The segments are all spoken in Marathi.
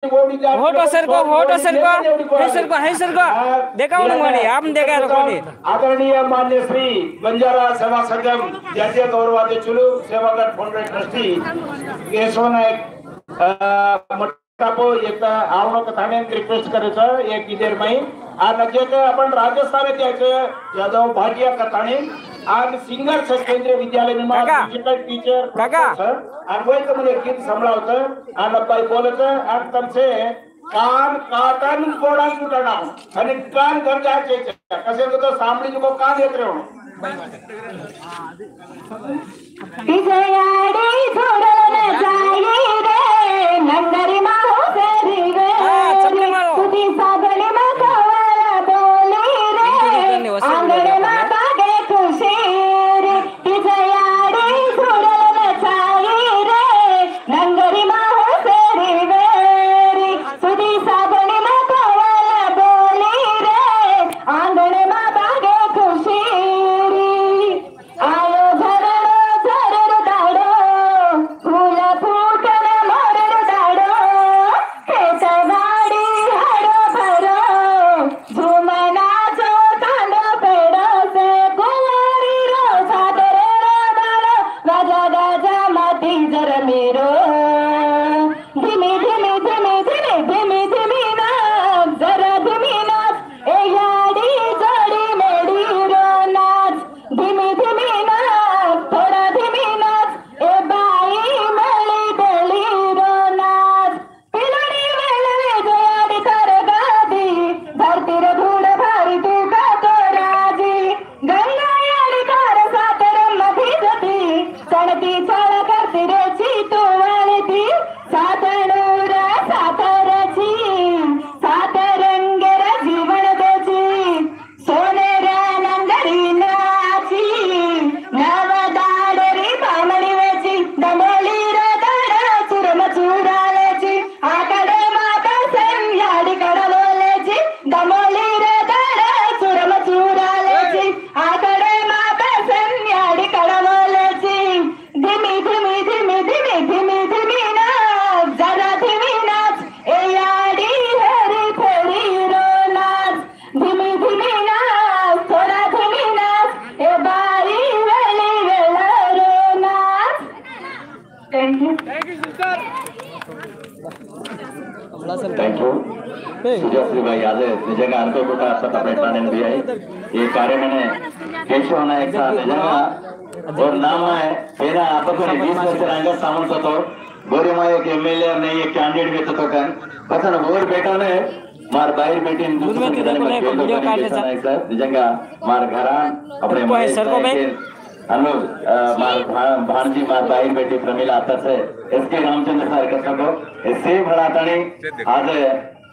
होटो सर को देखा उन्होंने आप देखा रोकोनी आदरणीय मान्य श्री बंजारा सेवा संगम जातीय गौरवाध्यक्षुలు सेवागत फंड ट्रस्टी यशवंत मटापो एक आवडक थाने रिक्वेस्ट करायचं एक इधर माई आज नक्की आपण राजस्थानात यायचं यादव भाटिया कथाने आज सिंगर केंद्रीय विद्यालय में डिजिटल टीचर सर अनवयत मध्ये गीत संभळावतं आणि पाय बोलायचं आणि तुमचे कान काटन कोडा सुटना आणि कान घर जायचे कसे तो सांभळी को कान येत रहो विजयाडी थोडं जाई रे नंदरी माहो फेरी रे तुझी सागली मकवाला बोली रे आंगणे माता गे खुशी रे विजयाडी थोडं जाई रे नंदरी माहो फेरी रे तुझी सागली मकवाला बोली रे आंगणे माता गे खुशी आयो थैंक यू सुजश्री भाई आज निजंगा अंतो कुटा असता प्रयत्न भी है ये कार्य मैंने केशव नायक साहब निजंगा और नाम है मेरा आपको 20 वर्ष रंगा सामंत तो गोरी माय एक एमएलए नहीं एक कैंडिडेट भी तो कन पता ना और बेटा ने मार बाहर बेटी निजंगा मार घरान अपने सर को भाई अनुज मार भांजी मार बाहर बेटी प्रमिला आता से एसके रामचंद्र सर कथा को इससे भड़ातानी आज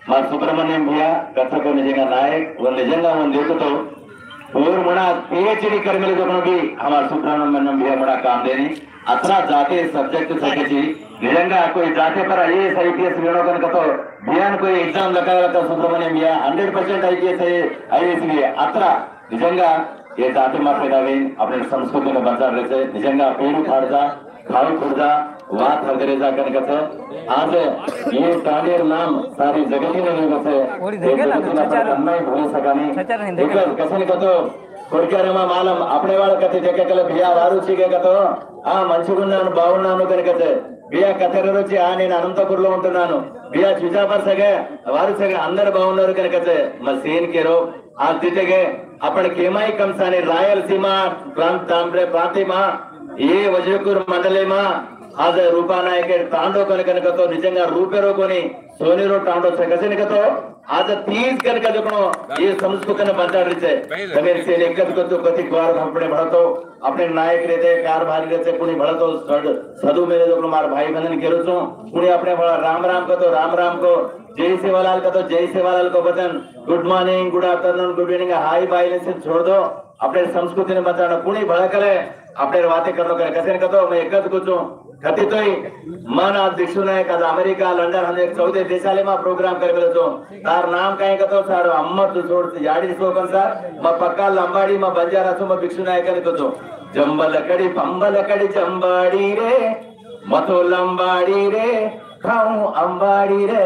मार सुब्रमण्यम भैया कथा को निजंगा नायक वो निजंगा वो देखो तो और मना पीएचडी करने जो भी हमार सुब्रमण्यम भैया मना काम देनी अतरा जाते सब्जेक्ट सकेची निजंगा कोई जाते पर आईएएस आईपीएस वेणोकन कतो ध्यान कोई एग्जाम लगाया तो सुब्रमण्यम भैया 100% आईपीएस आईएएस भी अतरा निजंगा ये जाते माफेदावे अपने संस्कृति में बचा रहते निजंगा पेड़ खाड़जा खाऊ खुर्जा वात वगैरह जाकर कथे आज ये तानेर नाम सारी जगती ने कथे अन्नाय भूल सकानी देखो कसने कतो कोडकारमा मालम अपने वाला कथे देखे कल बिया वारू चीगे कतो आ मंचुगुन्नानु बावुन्नानु कथे बिया कथेर रुचि आ నేను అనంతపురంలో ఉంటున్నాను బియా చిజాపర్ సగే వారు సగే అందరూ బాగున్నారు కనుకతే మ సీన్ కేరో ఆ దితేగే आपण केमाई कमसाने रायलसीमा प्रांतीमा ये वजकूर मंडले मा आज रूपा नायक तांडो कनकन कतो निजंगा रूपेरो कोनी सोनीरो तांडो से कसे निकतो आज 30 कनक जकनो ये संस्कृतने बचाडरीचे तमेर से एकच कतो कति द्वार अपने भड़तो अपने नायक रहते कारभारी रहते पुनी भड़तो सदु मेरे जकनो मार भाई बहन केरो छो पुनी अपने भड़ा राम राम कतो राम राम को जय सेवालाल का तो जय सेवालाल को बचन good morning good afternoon good evening hi bye से छोड़ दो अपने संस्कृति ने बचाना पुणी भड़ा करे अपने बातें करनो करे कसे कतो मैं एकच कुछो कति तोय मन आज दिसू नाही का अमेरिका लंडन हने 14 देशाले मा प्रोग्राम करबेलो तो तार नाम काय कतो सारो अम्मत जोड याडी सोकन सा म पक्का लंबाडी म बंजारा सो म भिक्षु नायक ने कतो जंबल कडी पंबल कडी जंबाडी रे मतो लंबाडी रे खाऊ अंबाडी रे